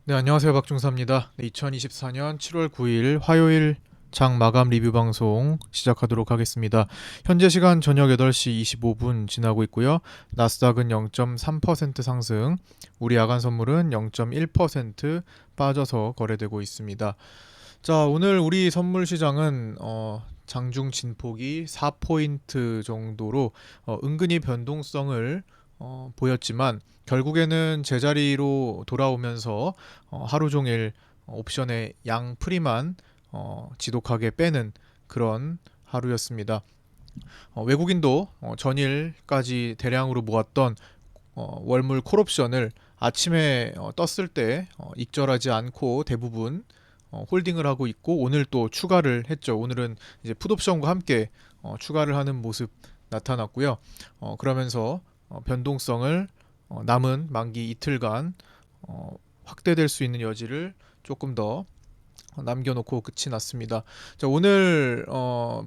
네, 안녕하세요. 박중사입니다. 네, 2024년 7월 9일 화요일 장 마감 리뷰 방송 시작하도록 하겠습니다. 현재 시간 저녁 8시 25분 지나고 있고요. 나스닥은 0.3% 상승, 우리 야간 선물은 0.1% 빠져서 거래되고 있습니다. 자, 오늘 우리 선물 시장은 장중 진폭이 4포인트 정도로 은근히 변동성을 보였지만 결국에는 제자리로 돌아오면서 하루 종일 옵션의 양 풀이만 지독하게 빼는 그런 하루였습니다. 외국인도 전일까지 대량으로 모았던 월물 콜옵션을 아침에 떴을 때 익절하지 않고 대부분 홀딩을 하고 있고, 오늘 또 추가를 했죠. 오늘은 이제 풋옵션과 함께 추가를 하는 모습 나타났고요. 그러면서 변동성을 남은 만기 이틀간 확대될 수 있는 여지를 조금 더 남겨놓고 끝이 났습니다. 자, 오늘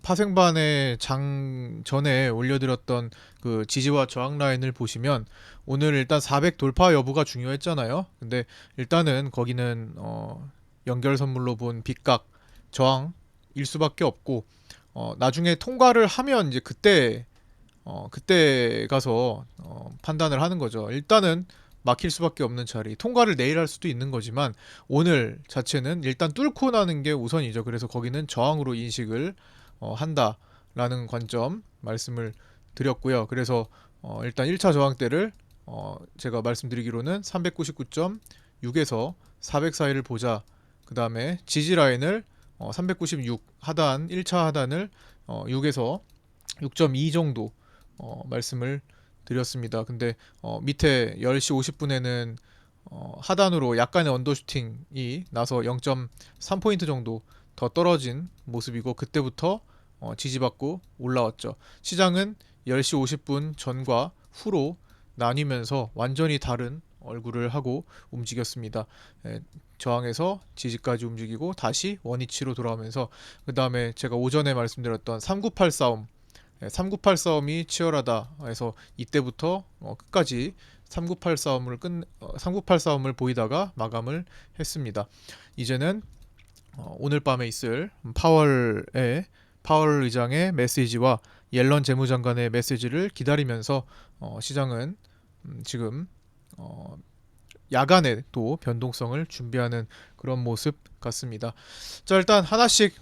파생반의 장 전에 올려드렸던 그 지지와 저항 라인을 보시면 오늘 일단 400 돌파 여부가 중요했잖아요. 근데 일단은 거기는 연결 선물로 본 빗각 저항일 수밖에 없고, 나중에 통과를 하면 이제 그때 가서 판단을 하는 거죠. 일단은 막힐 수밖에 없는 자리, 통과를 내일 할 수도 있는 거지만 오늘 자체는 일단 뚫고 나는 게 우선이죠. 그래서 거기는 저항으로 인식을 한다라는 관점 말씀을 드렸고요. 그래서 일단 1차 저항대를 제가 말씀드리기로는 399.6에서 400 사이를 보자. 그 다음에 지지 라인을 396 하단 1차 하단을 6에서 6.2 정도 말씀을 드렸습니다. 근데 밑에 10시 50분에는 하단으로 약간의 언더슈팅이 나서 0.3포인트 정도 더 떨어진 모습이고, 그때부터 지지받고 올라왔죠. 시장은 10시 50분 전과 후로 나뉘면서 완전히 다른 얼굴을 하고 움직였습니다. 저항에서 지지까지 움직이고 다시 원위치로 돌아오면서, 그 다음에 제가 오전에 말씀드렸던 398 싸움, 398 싸움이 치열하다 해서 이때부터 끝까지 398 싸움을 보이다가 마감을 했습니다. 이제는 오늘 밤에 있을 파월 의장의 메시지와 옐런 재무장관의 메시지를 기다리면서 시장은 지금 야간에 또 변동성을 준비하는 그런 모습 같습니다. 자, 일단 하나씩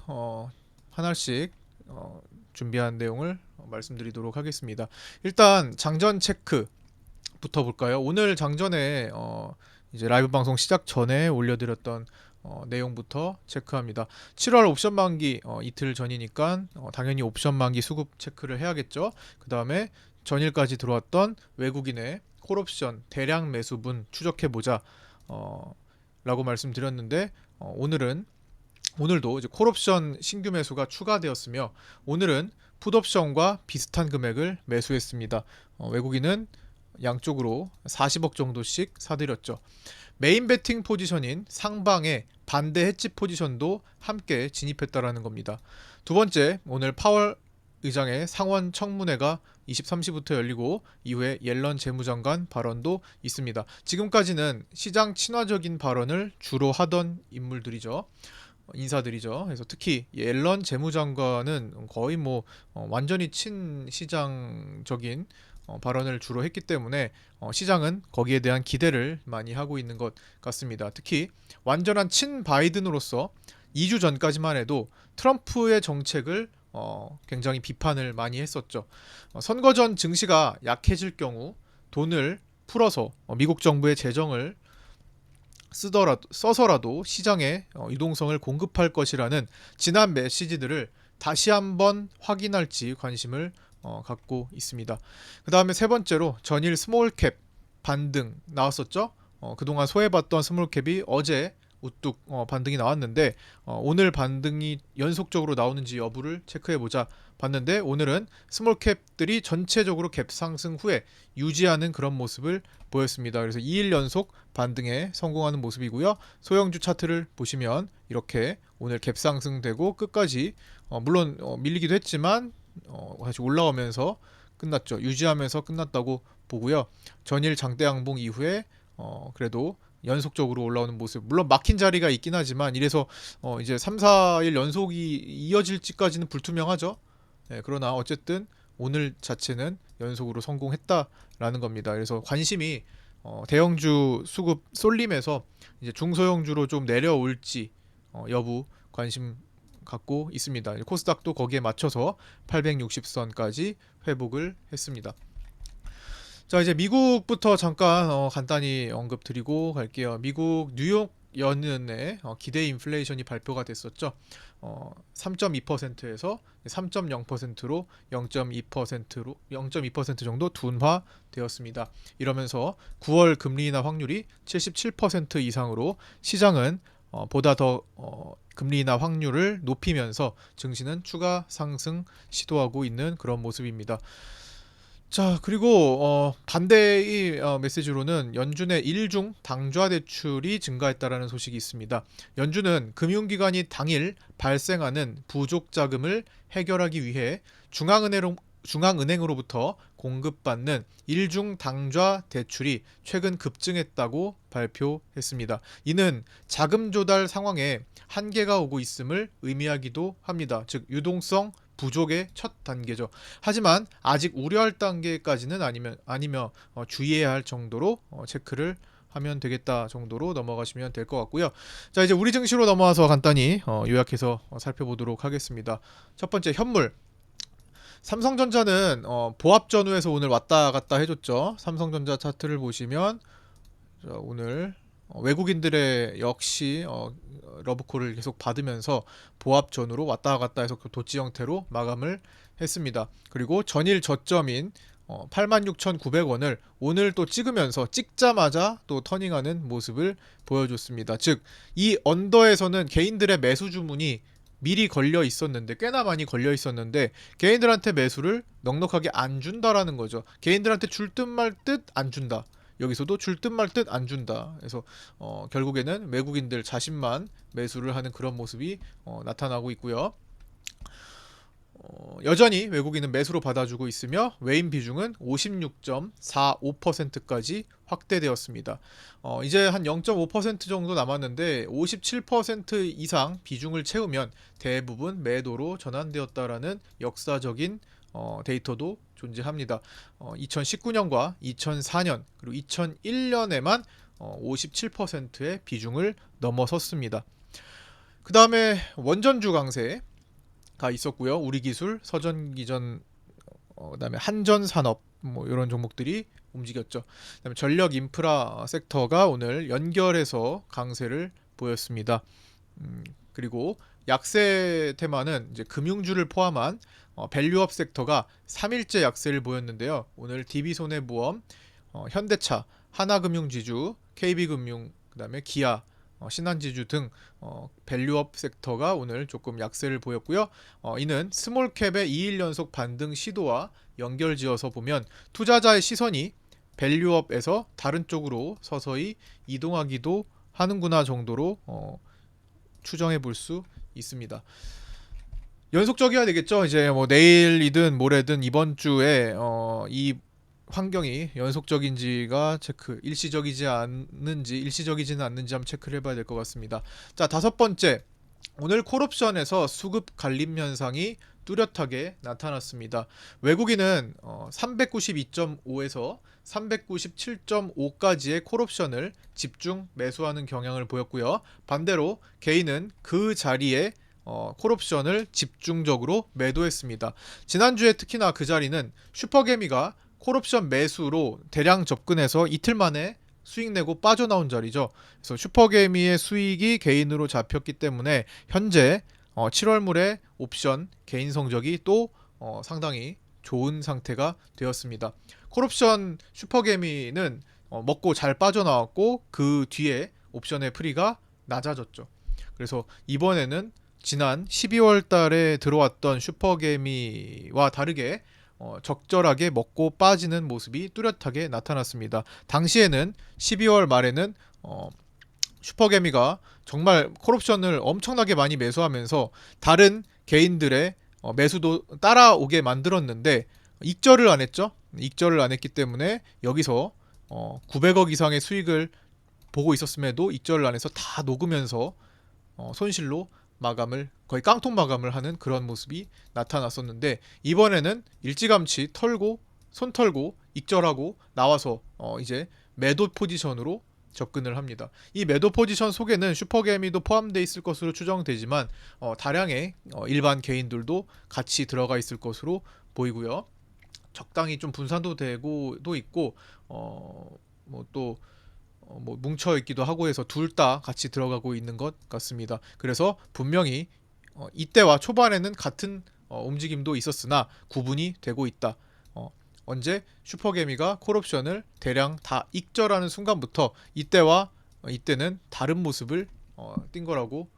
준비한 내용을 말씀드리도록 하겠습니다. 일단 장전 체크부터 볼까요? 오늘 장전에 이제 라이브 방송 시작 전에 올려드렸던 내용부터 체크합니다. 7월 옵션 만기 이틀 전이니까 당연히 옵션 만기 수급 체크를 해야겠죠. 그 다음에 전일까지 들어왔던 외국인의 콜옵션 대량 매수분 추적해보자 라고 말씀드렸는데, 오늘도 이제 콜옵션 신규 매수가 추가되었으며 오늘은 풋옵션과 비슷한 금액을 매수했습니다. 외국인은 양쪽으로 40억 정도씩 사들였죠. 메인 베팅 포지션인 상방의 반대 해치 포지션도 함께 진입했다라는 겁니다. 두 번째, 오늘 파월 의장의 상원 청문회가 23시부터 열리고 이후에 옐런 재무장관 발언도 있습니다. 지금까지는 시장 친화적인 발언을 주로 하던 인물들이죠. 인사들이죠. 그래서 특히 옐런 재무장관은 거의 뭐 완전히 친시장적인 발언을 주로 했기 때문에 시장은 거기에 대한 기대를 많이 하고 있는 것 같습니다. 특히 완전한 친 바이든으로서 2주 전까지만 해도 트럼프의 정책을 굉장히 비판을 많이 했었죠. 선거 전 증시가 약해질 경우 돈을 풀어서 미국 정부의 재정을 써서라도 시장에 유동성을 공급할 것이라는 지난 메시지들을 다시 한번 확인할지 관심을 갖고 있습니다. 그 다음에 세 번째로 전일 스몰캡 반등 나왔었죠. 그동안 소외받던 스몰캡이 어제 우뚝 반등이 나왔는데, 오늘 반등이 연속적으로 나오는지 여부를 체크해보자 봤는데 오늘은 스몰캡들이 전체적으로 갭 상승 후에 유지하는 그런 모습을 보였습니다. 그래서 2일 연속 반등에 성공하는 모습이고요. 소형주 차트를 보시면 이렇게 오늘 갭 상승되고 끝까지 물론 밀리기도 했지만 다시 올라오면서 끝났죠. 유지하면서 끝났다고 보고요. 전일 장대 양봉 이후에 그래도 연속적으로 올라오는 모습. 물론 막힌 자리가 있긴 하지만 이래서 이제 3, 4일 연속이 이어질지까지는 불투명하죠. 네, 그러나 어쨌든 오늘 자체는 연속으로 성공했다라는 겁니다. 그래서 관심이 대형주 수급 쏠림에서 이제 중소형주로 좀 내려올지 여부 관심 갖고 있습니다. 코스닥도 거기에 맞춰서 860선까지 회복을 했습니다. 자, 이제 미국부터 잠깐 간단히 언급드리고 갈게요. 미국 뉴욕 연은의 기대 인플레이션이 발표가 됐었죠. 3.2%에서 3.0%로 0.2% 정도 둔화되었습니다. 이러면서 9월 금리 인하 확률이 77% 이상으로 시장은 보다 더 금리 인하 확률을 높이면서 증시는 추가 상승 시도하고 있는 그런 모습입니다. 자, 그리고 반대의 메시지로는 연준의 일중 당좌 대출이 증가했다라는 소식이 있습니다. 연준은 금융기관이 당일 발생하는 부족 자금을 해결하기 위해 중앙은행으로부터 공급받는 일중 당좌 대출이 최근 급증했다고 발표했습니다. 이는 자금 조달 상황에 한계가 오고 있음을 의미하기도 합니다. 즉 유동성 부족의 첫 단계죠. 하지만 아직 우려할 단계까지는 아니며 주의해야 할 정도로 체크를 하면 되겠다 정도로 넘어가시면 될 것 같고요. 자, 이제 우리 증시로 넘어와서 간단히 요약해서 살펴보도록 하겠습니다. 첫 번째 현물. 삼성전자는 보합 전후에서 오늘 왔다 갔다 해줬죠. 삼성전자 차트를 보시면 오늘 외국인들의 역시 러브콜을 계속 받으면서 보합 전후로 왔다 갔다 해서 그 도치 형태로 마감을 했습니다. 그리고 전일 저점인 86,900원을 오늘 또 찍자마자 또 터닝하는 모습을 보여줬습니다. 즉 이 언더에서는 개인들의 매수 주문이 미리 걸려 있었는데 꽤나 많이 걸려 있었는데 개인들한테 매수를 넉넉하게 안 준다라는 거죠. 개인들한테 줄 듯 말 듯 안 준다. 여기서도 줄 듯 말 듯 안 준다. 그래서 결국에는 외국인들 자신만 매수를 하는 그런 모습이 나타나고 있고요. 여전히 외국인은 매수로 받아주고 있으며 외인 비중은 56.45%까지 확대되었습니다. 이제 한 0.5% 정도 남았는데 57% 이상 비중을 채우면 대부분 매도로 전환되었다라는 역사적인 데이터도 존재합니다. 2019년과 2004년 그리고 2001년에만 57%의 비중을 넘어섰습니다. 그 다음에 원전주 강세 가 있었고요. 우리기술, 서전기전, 그다음에 한전산업 뭐 이런 종목들이 움직였죠. 그다음에 전력 인프라 섹터가 오늘 연결해서 강세를 보였습니다. 그리고 약세 테마는 이제 금융주를 포함한 밸류업 섹터가 3일째 약세를 보였는데요. 오늘 DB손해보험, 현대차, 하나금융지주, KB금융, 그다음에 기아, 신한지주 등 밸류업 섹터가 오늘 조금 약세를 보였고요. 이는 스몰캡의 2일 연속 반등 시도와 연결지어서 보면 투자자의 시선이 밸류업에서 다른 쪽으로 서서히 이동하기도 하는구나 정도로 추정해 볼 수 있습니다. 연속적이어야 되겠죠. 이제 뭐 내일이든 모레든 이번 주에 이 환경이 연속적인지가 일시적이지는 않는지 한번 체크를 해봐야 될 것 같습니다. 자, 다섯 번째, 오늘 콜옵션에서 수급 갈림 현상이 뚜렷하게 나타났습니다. 외국인은 392.5에서 397.5까지의 콜옵션을 집중 매수하는 경향을 보였고요. 반대로 개인은 그 자리에 콜옵션을 집중적으로 매도했습니다. 지난주에 특히나 그 자리는 슈퍼개미가 콜옵션 매수로 대량 접근해서 이틀 만에 수익 내고 빠져나온 자리죠. 그래서 슈퍼개미의 수익이 개인으로 잡혔기 때문에 현재 7월물의 옵션 개인 성적이 또 상당히 좋은 상태가 되었습니다. 콜옵션 슈퍼개미는 먹고 잘 빠져나왔고 그 뒤에 옵션의 프리가 낮아졌죠. 그래서 이번에는 지난 12월 달에 들어왔던 슈퍼개미와 다르게 적절하게 먹고 빠지는 모습이 뚜렷하게 나타났습니다. 당시에는 12월 말에는 슈퍼개미가 정말 콜옵션을 엄청나게 많이 매수하면서 다른 개인들의 매수도 따라오게 만들었는데 익절을 안 했죠. 익절을 안 했기 때문에 여기서 900억 이상의 수익을 보고 있었음에도 익절을 안 해서 다 녹으면서 손실로 마감을 거의 깡통 마감을 하는 그런 모습이 나타났었는데, 이번에는 일찌감치 털고 손 털고 익절하고 나와서 이제 매도 포지션으로 접근을 합니다. 이 매도 포지션 속에는 슈퍼개미도 포함되어 있을 것으로 추정되지만 다량의 일반 개인들도 같이 들어가 있을 것으로 보이고요. 적당히 좀 분산도 되고도 있고 뭐또 뭐 뭉쳐 있기도 하고 해서 둘 다 같이 들어가고 있는 것 같습니다. 그래서 분명히 이때와 초반에는 같은 움직임도 있었으나 구분이 되고 있다. 언제 슈퍼개미가 콜옵션을 대량 다 익절하는 순간부터 이때와 이때는 다른 모습을 띈 거라고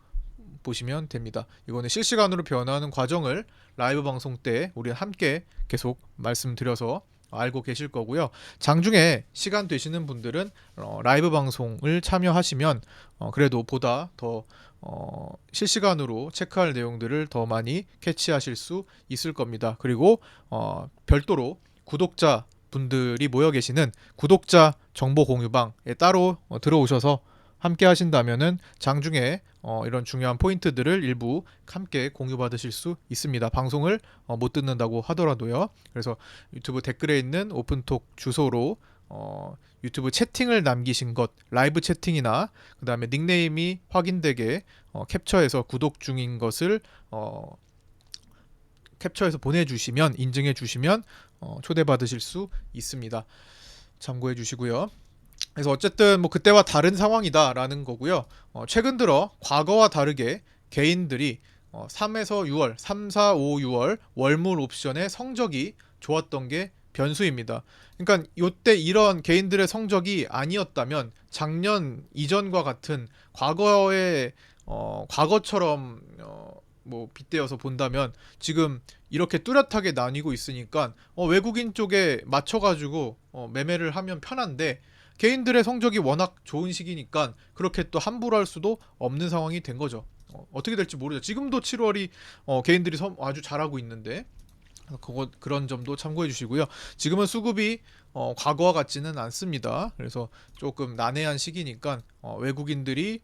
보시면 됩니다. 이거는 실시간으로 변화하는 과정을 라이브 방송 때 우리 함께 계속 말씀드려서 알고 계실 거고요. 장중에 시간 되시는 분들은 라이브 방송을 참여하시면 그래도 보다 더 실시간으로 체크할 내용들을 더 많이 캐치하실 수 있을 겁니다. 그리고 별도로 구독자 분들이 모여 계시는 구독자 정보 공유방에 따로 들어오셔서 함께 하신다면은 장중에 이런 중요한 포인트들을 일부 함께 공유받으실 수 있습니다. 방송을 못 듣는다고 하더라도요. 그래서 유튜브 댓글에 있는 오픈톡 주소로 유튜브 채팅을 남기신 것, 라이브 채팅이나 그 다음에 닉네임이 확인되게 캡처해서 구독 중인 것을 캡처해서 보내주시면, 인증해주시면 초대받으실 수 있습니다. 참고해 주시고요. 그래서 어쨌든 뭐 그때와 다른 상황이다라는 거고요. 최근 들어 과거와 다르게 개인들이 3에서 6월, 3, 4, 5, 6월 월물 옵션의 성적이 좋았던 게 변수입니다. 그러니까 이때 이런 개인들의 성적이 아니었다면 작년 이전과 같은 과거의 과거처럼 뭐 빗대어서 본다면 지금 이렇게 뚜렷하게 나뉘고 있으니까 외국인 쪽에 맞춰가지고 매매를 하면 편한데, 개인들의 성적이 워낙 좋은 시기니까 그렇게 또 함부로 할 수도 없는 상황이 된 거죠. 어떻게 될지 모르죠. 지금도 7월이 개인들이 아주 잘하고 있는데 그런 점도 참고해 주시고요. 지금은 수급이 과거와 같지는 않습니다. 그래서 조금 난해한 시기니까 외국인들이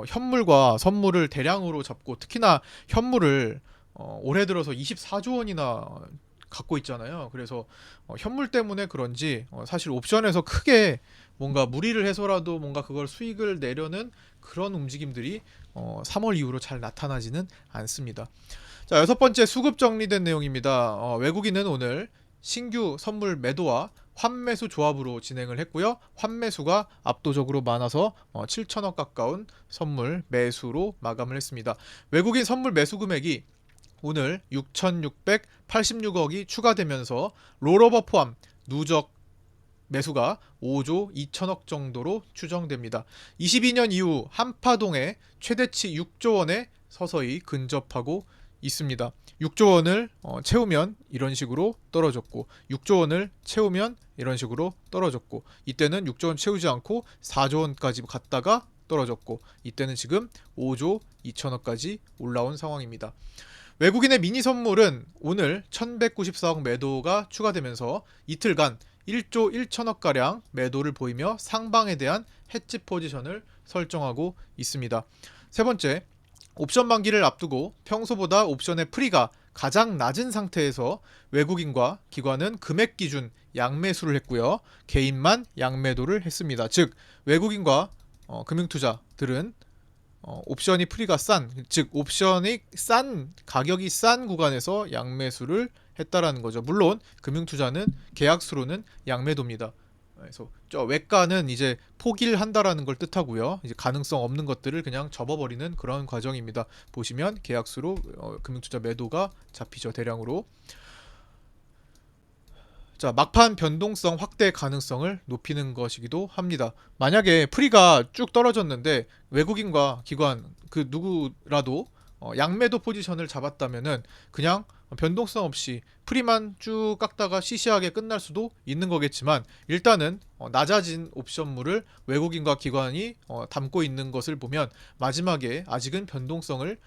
현물과 선물을 대량으로 잡고, 특히나 현물을 올해 들어서 24조 원이나 갖고 있잖아요. 그래서 현물 때문에 그런지 사실 옵션에서 크게 뭔가 무리를 해서라도 뭔가 그걸 수익을 내려는 그런 움직임들이 3월 이후로 잘 나타나지는 않습니다. 자, 여섯 번째, 수급 정리된 내용입니다. 외국인은 오늘 신규 선물 매도와 환매수 조합으로 진행을 했고요. 환매수가 압도적으로 많아서 7천억 가까운 선물 매수로 마감을 했습니다. 외국인 선물 매수 금액이 오늘 6,686억이 추가되면서 롤오버 포함 누적 매수가 5조 2천억 정도로 추정됩니다. 22년 이후 한파동에 최대치 6조 원에 서서히 근접하고 있습니다. 6조 원을 채우면 이런 식으로 떨어졌고, 6조 원을 채우면 이런 식으로 떨어졌고, 이때는 6조 원 채우지 않고 4조 원까지 갔다가 떨어졌고, 이때는 지금 5조 2천억까지 올라온 상황입니다. 외국인의 미니 선물은 오늘 1194억 매도가 추가되면서 이틀간 1조 1천억가량 매도를 보이며 상방에 대한 해지 포지션을 설정하고 있습니다. 세 번째, 옵션 만기를 앞두고 평소보다 옵션의 프리가 가장 낮은 상태에서 외국인과 기관은 금액 기준 양매수를 했고요. 개인만 양매도를 했습니다. 즉 외국인과 금융투자들은 옵션이 프리가 즉 옵션이 가격이 싼 구간에서 양매수를 했다라는 거죠. 물론 금융투자는 계약수로는 양매도입니다. 그래서 저 외가는 이제 포기를 한다라는 걸 뜻하고요. 이제 가능성 없는 것들을 그냥 접어버리는 그런 과정입니다. 보시면 계약수로 금융투자 매도가 잡히죠, 대량으로. 자, 막판 변동성 확대 가능성을 높이는 것이기도 합니다. 만약에 프리가 쭉 떨어졌는데 외국인과 기관 그 누구라도 양매도 포지션을 잡았다면은 그냥 변동성 없이 프리만 쭉 깎다가 시시하게 끝날 수도 있는 거겠지만, 일단은 낮아진 옵션물을 외국인과 기관이 담고 있는 것을 보면 마지막에 아직은 변동성을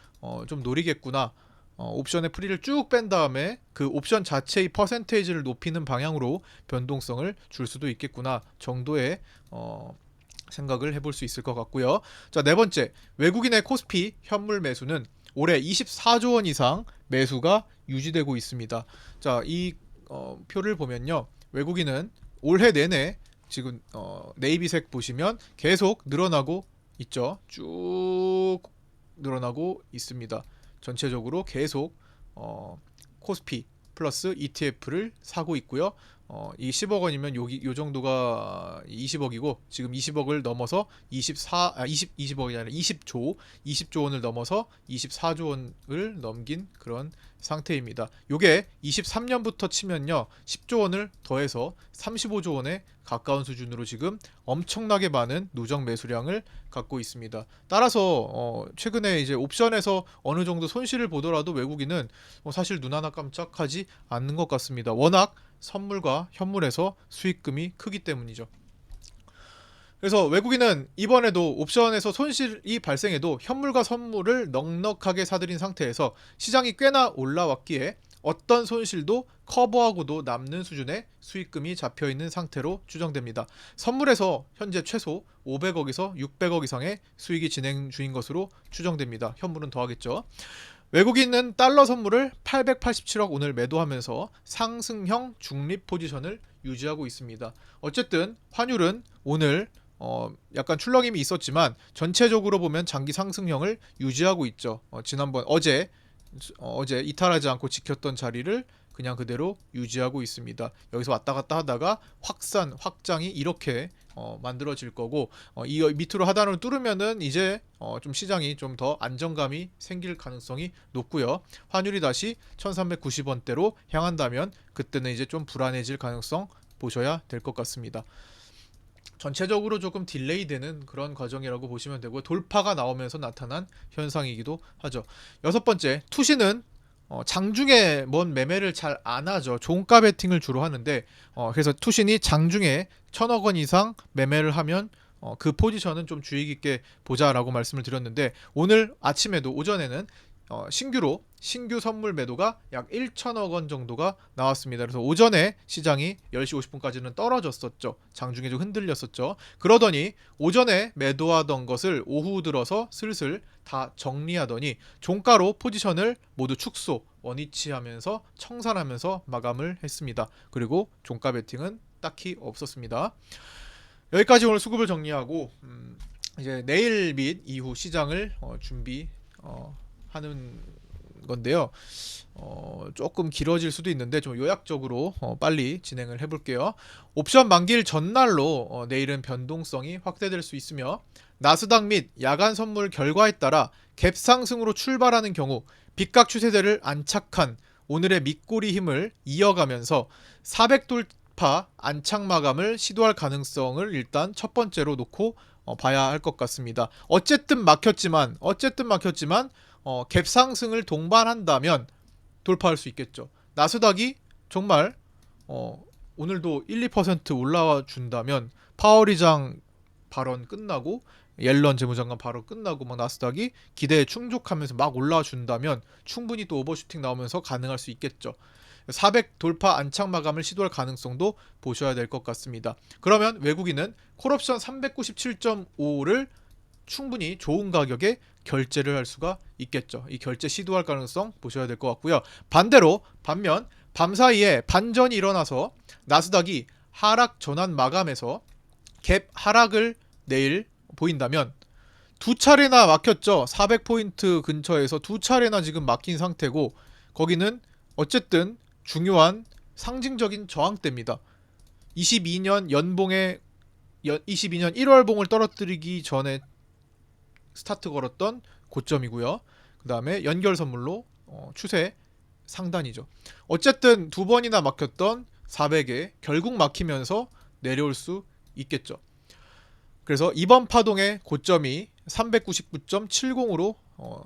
좀 노리겠구나, 옵션의 프리를 쭉 뺀 다음에 그 옵션 자체의 퍼센테이지를 높이는 방향으로 변동성을 줄 수도 있겠구나 정도의 생각을 해볼 수 있을 것 같고요. 자, 네 번째, 외국인의 코스피 현물 매수는 올해 24조 원 이상 매수가 유지되고 있습니다. 자, 이 표를 보면요, 외국인은 올해 내내 지금 네이비색 보시면 계속 늘어나고 있죠. 쭉 늘어나고 있습니다. 전체적으로 계속 코스피 플러스 ETF를 사고 있고요. 이 10억 원이면 요 정도가 20억이고 지금 20억을 넘어서 20억이 아니라 20조 원을 넘어서 24조 원을 넘긴 그런 상태입니다. 요게 23년부터 치면요 10조 원을 더해서 35조 원에 가까운 수준으로 지금 엄청나게 많은 누적 매수량을 갖고 있습니다. 따라서 최근에 이제 옵션에서 어느 정도 손실을 보더라도 외국인은 사실 눈 하나 깜짝하지 않는 것 같습니다. 워낙 선물과 현물에서 수익금이 크기 때문이죠. 그래서 외국인은 이번에도 옵션에서 손실이 발생해도 현물과 선물을 넉넉하게 사들인 상태에서 시장이 꽤나 올라왔기에 어떤 손실도 커버하고도 남는 수준의 수익금이 잡혀있는 상태로 추정됩니다. 선물에서 현재 최소 500억에서 600억 이상의 수익이 진행 중인 것으로 추정됩니다. 현물은 더하겠죠. 외국인은 달러 선물을 887억 오늘 매도하면서 상승형 중립 포지션을 유지하고 있습니다. 어쨌든 환율은 오늘 약간 출렁임이 있었지만 전체적으로 보면 장기 상승형을 유지하고 있죠. 지난번 어제 이탈하지 않고 지켰던 자리를 그냥 그대로 유지하고 있습니다. 여기서 왔다 갔다 하다가 확장이 이렇게 만들어질 거고 이 밑으로 하단을 뚫으면은 이제 좀 시장이 좀 더 안정감이 생길 가능성이 높고요. 환율이 다시 1390원대로 향한다면 그때는 이제 좀 불안해질 가능성 보셔야 될 것 같습니다. 전체적으로 조금 딜레이 되는 그런 과정이라고 보시면 되고 돌파가 나오면서 나타난 현상이기도 하죠. 여섯 번째, 투시는 장중에 뭔 매매를 잘 안 하죠. 종가 베팅을 주로 하는데 그래서 투신이 장중에 1000억 원 이상 매매를 하면 그 포지션은 좀 주의 깊게 보자라고 말씀을 드렸는데 오늘 아침에도 오전에는 신규 선물 매도가 약 1천억 원 정도가 나왔습니다. 그래서 오전에 시장이 10시 50분까지는 떨어졌었죠. 장중에 좀 흔들렸었죠. 그러더니 오전에 매도하던 것을 오후 들어서 슬슬 다 정리하더니 종가로 포지션을 모두 축소, 원위치하면서 청산하면서 마감을 했습니다. 그리고 종가 베팅은 딱히 없었습니다. 여기까지 오늘 수급을 정리하고 이제 내일 및 이후 시장을 하는 건데요. 조금 길어질 수도 있는데 좀 요약적으로 빨리 진행을 해볼게요. 옵션 만기일 전날로 내일은 변동성이 확대될 수 있으며 나스닥 및 야간 선물 결과에 따라 갭 상승으로 출발하는 경우 빗각 추세대를 안착한 오늘의 밑꼬리 힘을 이어가면서 400 돌파 안착 마감을 시도할 가능성을 일단 첫 번째로 놓고 봐야 할 것 같습니다. 어쨌든 막혔지만 갭 상승을 동반한다면 돌파할 수 있겠죠. 나스닥이 정말 오늘도 1~2% 올라와 준다면 파월 의장 발언 끝나고 옐런 재무장관 발언 끝나고 막 나스닥이 기대에 충족하면서 막 올라와 준다면 충분히 또 오버슈팅 나오면서 가능할 수 있겠죠. 400 돌파 안착 마감을 시도할 가능성도 보셔야 될 것 같습니다. 그러면 외국인은 콜옵션 397.5를 충분히 좋은 가격에 결제를 할 수가 있겠죠. 이 결제 시도할 가능성 보셔야 될 것 같고요. 반면 밤사이에 반전이 일어나서 나스닥이 하락 전환 마감에서 갭 하락을 내일 보인다면 두 차례나 막혔죠. 400포인트 근처에서 두 차례나 지금 막힌 상태고 거기는 어쨌든 중요한 상징적인 저항대입니다. 22년 1월봉을 떨어뜨리기 전에 스타트 걸었던 고점이고요. 그 다음에 연결 선물로 추세 상단이죠. 어쨌든 두 번이나 막혔던 400에 결국 막히면서 내려올 수 있겠죠. 그래서 이번 파동의 고점이 399.70으로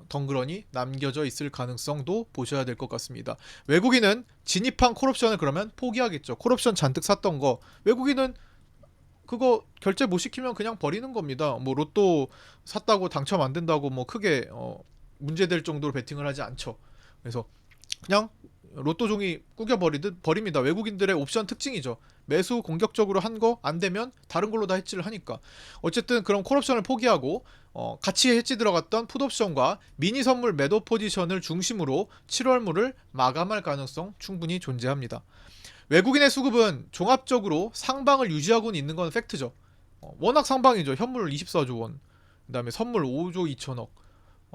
덩그러니 남겨져 있을 가능성도 보셔야 될 것 같습니다. 외국인은 진입한 콜옵션을 그러면 포기하겠죠. 콜옵션 잔뜩 샀던 거 외국인은 그거 결제 못 시키면 그냥 버리는 겁니다. 뭐 로또 샀다고 당첨 안 된다고 뭐 크게 문제될 정도로 베팅을 하지 않죠. 그래서 그냥 로또 종이 꾸겨버리듯 버립니다. 외국인들의 옵션 특징이죠. 매수 공격적으로 한 거 안 되면 다른 걸로 다 해지를 하니까. 어쨌든 그런 콜옵션을 포기하고 같이 해지 들어갔던 풋옵션과 미니 선물 매도 포지션을 중심으로 7월물을 마감할 가능성 충분히 존재합니다. 외국인의 수급은 종합적으로 상방을 유지하고는 있는 건 팩트죠. 워낙 상방이죠. 현물 24조 원, 그 다음에 선물 5조 2천억,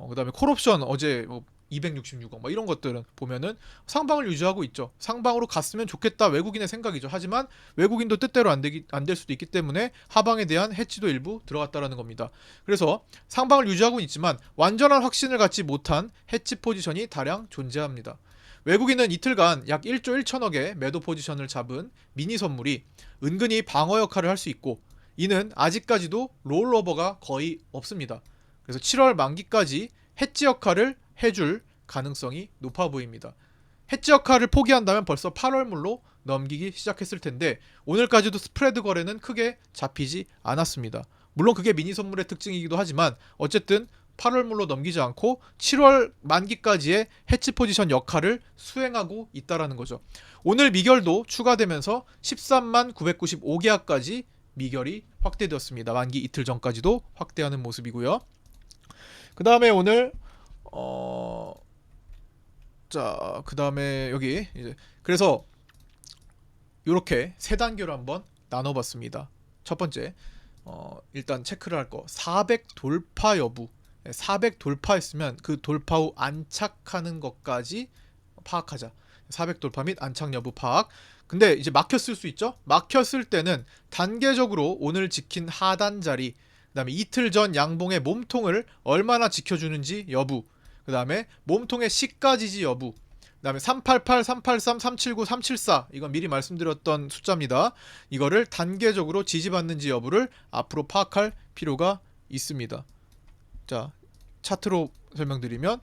그 다음에 콜옵션 어제 266억 뭐 이런 것들은 보면은 상방을 유지하고 있죠. 상방으로 갔으면 좋겠다 외국인의 생각이죠. 하지만 외국인도 뜻대로 안 될 수도 있기 때문에 하방에 대한 해치도 일부 들어갔다라는 겁니다. 그래서 상방을 유지하고 있지만 완전한 확신을 갖지 못한 해치 포지션이 다량 존재합니다. 외국인은 이틀간 약 1조 1천억의 매도 포지션을 잡은 미니 선물이 은근히 방어 역할을 할 수 있고, 이는 아직까지도 롤오버가 거의 없습니다. 그래서 7월 만기까지 해지 역할을 해줄 가능성이 높아 보입니다. 해지 역할을 포기한다면 벌써 8월물로 넘기기 시작했을 텐데 오늘까지도 스프레드 거래는 크게 잡히지 않았습니다. 물론 그게 미니 선물의 특징이기도 하지만 어쨌든 8월물로 넘기지 않고 7월 만기까지의 해치 포지션 역할을 수행하고 있다라는 거죠. 오늘 미결도 추가되면서 13만 995계약까지 미결이 확대되었습니다. 만기 이틀 전까지도 확대하는 모습이고요. 그 다음에 오늘 그 다음에 여기 이제 그래서 이렇게 세 단계로 한번 나눠봤습니다. 첫 번째, 일단 체크를 할 거 400 돌파 여부. 400 돌파했으면 그 돌파 후 안착하는 것까지 파악하자. 400 돌파 및 안착 여부 파악. 근데 이제 막혔을 수 있죠. 막혔을 때는 단계적으로 오늘 지킨 하단 자리, 그 다음에 이틀 전 양봉의 몸통을 얼마나 지켜주는지 여부, 그 다음에 몸통의 시가 지지 여부, 그 다음에 388, 383, 379, 374, 이건 미리 말씀드렸던 숫자입니다. 이거를 단계적으로 지지받는지 여부를 앞으로 파악할 필요가 있습니다. 자, 차트로 설명드리면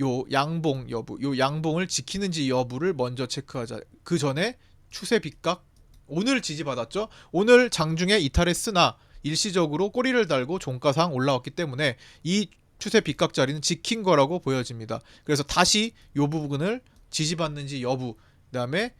요 양봉 여부, 요 양봉을 지키는지 여부를 먼저 체크하자. 그 전에 추세 빗각, 오늘 지지받았죠. 오늘 장중에 이탈했으나 일시적으로 꼬리를 달고 종가상 올라왔기 때문에 이 추세 빗각 자리는 지킨 거라고 보여집니다. 그래서 다시 이 부분을 지지받는지 여부, 그다음에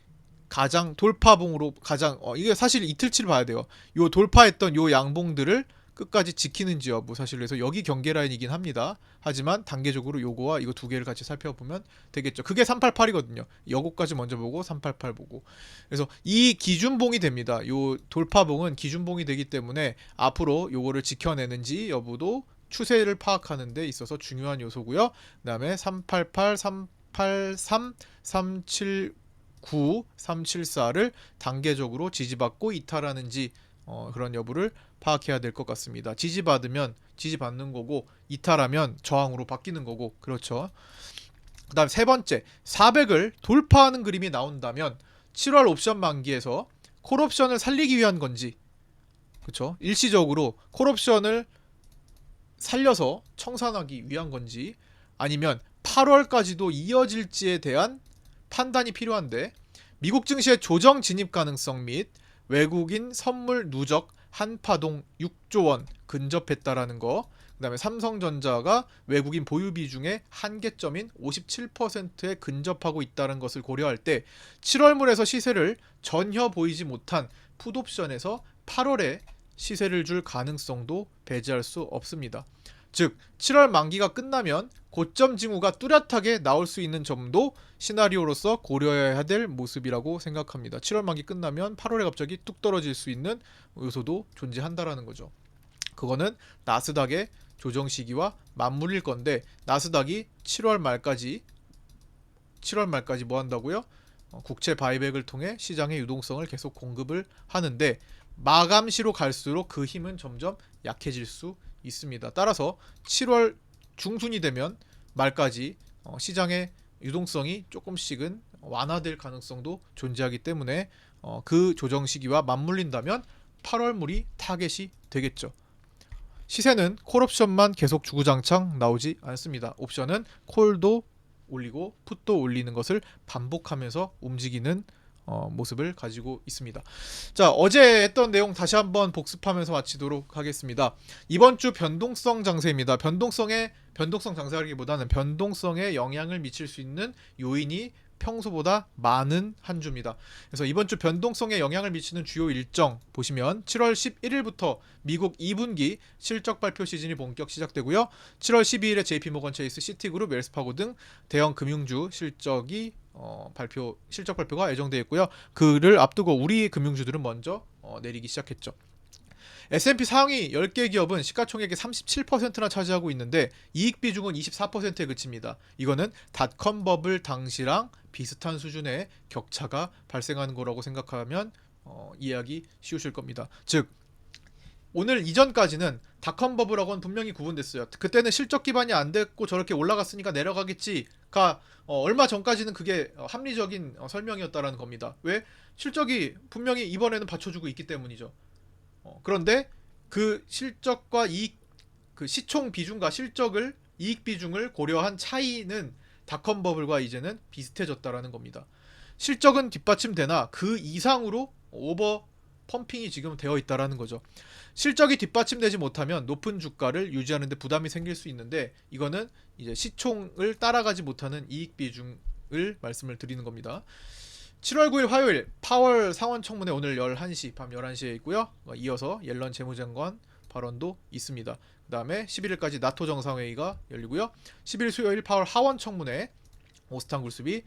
가장 돌파봉으로 가장 이게 사실 이틀치를 봐야 돼요. 요 돌파했던 요 양봉들을 끝까지 지키는지 여부, 사실 그래서 여기 경계 라인이긴 합니다. 하지만 단계적으로 요거와 이거 두 개를 같이 살펴보면 되겠죠. 그게 388이거든요. 요거까지 먼저 보고 388 보고. 그래서 이 기준봉이 됩니다. 요 돌파봉은 기준봉이 되기 때문에 앞으로 요거를 지켜내는지 여부도 추세를 파악하는 데 있어서 중요한 요소고요. 그다음에 388, 383, 379, 374를 단계적으로 지지받고 이탈하는지 그런 여부를 파악해야 될 것 같습니다. 지지받으면 지지받는 거고 이탈하면 저항으로 바뀌는 거고, 그렇죠. 그 다음 세 번째, 400을 돌파하는 그림이 나온다면 7월 옵션 만기에서 콜옵션을 살리기 위한 건지, 그렇죠, 일시적으로 콜옵션을 살려서 청산하기 위한 건지, 아니면 8월까지도 이어질지에 대한 판단이 필요한데, 미국 증시의 조정 진입 가능성 및 외국인 선물 누적 한파동 6조 원 근접했다라는 거, 그 다음에 삼성전자가 외국인 보유 비중의 한계점인 57%에 근접하고 있다는 것을 고려할 때 7월물에서 시세를 전혀 보이지 못한 풋옵션에서 8월에 시세를 줄 가능성도 배제할 수 없습니다. 즉 7월 만기가 끝나면 고점 징후가 뚜렷하게 나올 수 있는 점도 시나리오로서 고려해야 될 모습이라고 생각합니다. 7월 만기 끝나면 8월에 갑자기 뚝 떨어질 수 있는 요소도 존재한다라는 거죠. 그거는 나스닥의 조정 시기와 맞물릴 건데, 나스닥이 7월 말까지 뭐 한다고요? 국채 바이백을 통해 시장의 유동성을 계속 공급을 하는데, 마감시로 갈수록 그 힘은 점점 약해질 수 있습니다. 따라서 7월 중순이 되면 말까지 시장의 유동성이 조금씩은 완화될 가능성도 존재하기 때문에 그 조정 시기와 맞물린다면 8월물이 타겟이 되겠죠. 시세는 콜옵션만 계속 주구장창 나오지 않습니다. 옵션은 콜도 올리고 풋도 올리는 것을 반복하면서 움직이는 모습을 가지고 있습니다. 자, 어제 했던 내용 다시 한번 복습하면서 마치도록 하겠습니다. 이번 주 변동성 장세입니다. 변동성 장세라기보다는 변동성에 영향을 미칠 수 있는 요인이 평소보다 많은 한 주입니다. 그래서 이번 주 변동성에 영향을 미치는 주요 일정 보시면 7월 11일부터 미국 2분기 실적 발표 시즌이 본격 시작되고요. 7월 12일에 JP모건 체이스, 시티그룹, 웰스파고 등 대형 금융주 실적 발표가 예정되어 있고요. 그를 앞두고 우리 금융주들은 먼저 내리기 시작했죠. S&P 상위 10개 기업은 시가총액의 37%나 차지하고 있는데 이익 비중은 24%에 그칩니다. 이거는 닷컴 버블 당시랑 비슷한 수준의 격차가 발생하는 거라고 생각하면 이해하기 쉬우실 겁니다. 즉 오늘 이전까지는 닷컴 버블하고는 분명히 구분됐어요. 그때는 실적 기반이 안 됐고 저렇게 올라갔으니까 내려가겠지가 얼마 전까지는 그게 합리적인 설명이었다라는 겁니다. 왜? 실적이 분명히 이번에는 받쳐주고 있기 때문이죠. 그런데 그 실적과 이익, 그 시총 비중과 실적을 이익 비중을 고려한 차이는 닷컴 버블과 이제는 비슷해졌다라는 겁니다. 실적은 뒷받침되나 그 이상으로 오버 펌핑이 지금 되어 있다라는 거죠. 실적이 뒷받침되지 못하면 높은 주가를 유지하는 데 부담이 생길 수 있는데 이거는 이제 시총을 따라가지 못하는 이익 비중을 말씀을 드리는 겁니다. 7월 9일 화요일 파월 상원청문회 오늘 11시 밤 11시에 있고요. 이어서 옐런 재무장관 발언도 있습니다. 그 다음에 11일까지 나토 정상회의가 열리고요. 10일 수요일 파월 하원청문회 오스탄 굴스비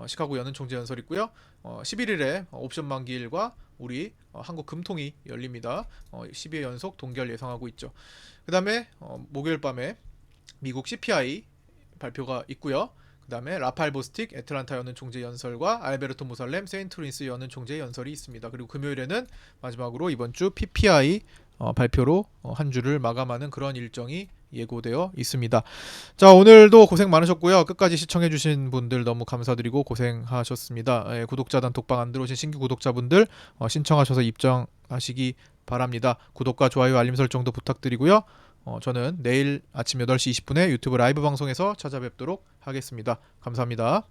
시카고 연은 총재 연설 있고요. 11일에 옵션 만기일과 우리 한국 금통이 열립니다. 12회 연속 동결 예상하고 있죠. 그 다음에 목요일 밤에 미국 CPI 발표가 있고요. 그 다음에 라팔 보스틱 애틀란타 연은 총재 연설과 알베르토 무살렘 세인트루인스 연은 총재 연설이 있습니다. 그리고 금요일에는 마지막으로 이번 주 PPI 발표로 한 주를 마감하는 그런 일정이 예고되어 있습니다. 자, 오늘도 고생 많으셨고요. 끝까지 시청해주신 분들 너무 감사드리고 고생하셨습니다. 구독자 단톡방 안 들어오신 신규 구독자분들 신청하셔서 입장하시기 바랍니다. 구독과 좋아요, 알림 설정도 부탁드리고요. 저는 내일 아침 8시 20분에 유튜브 라이브 방송에서 찾아뵙도록 하겠습니다. 감사합니다.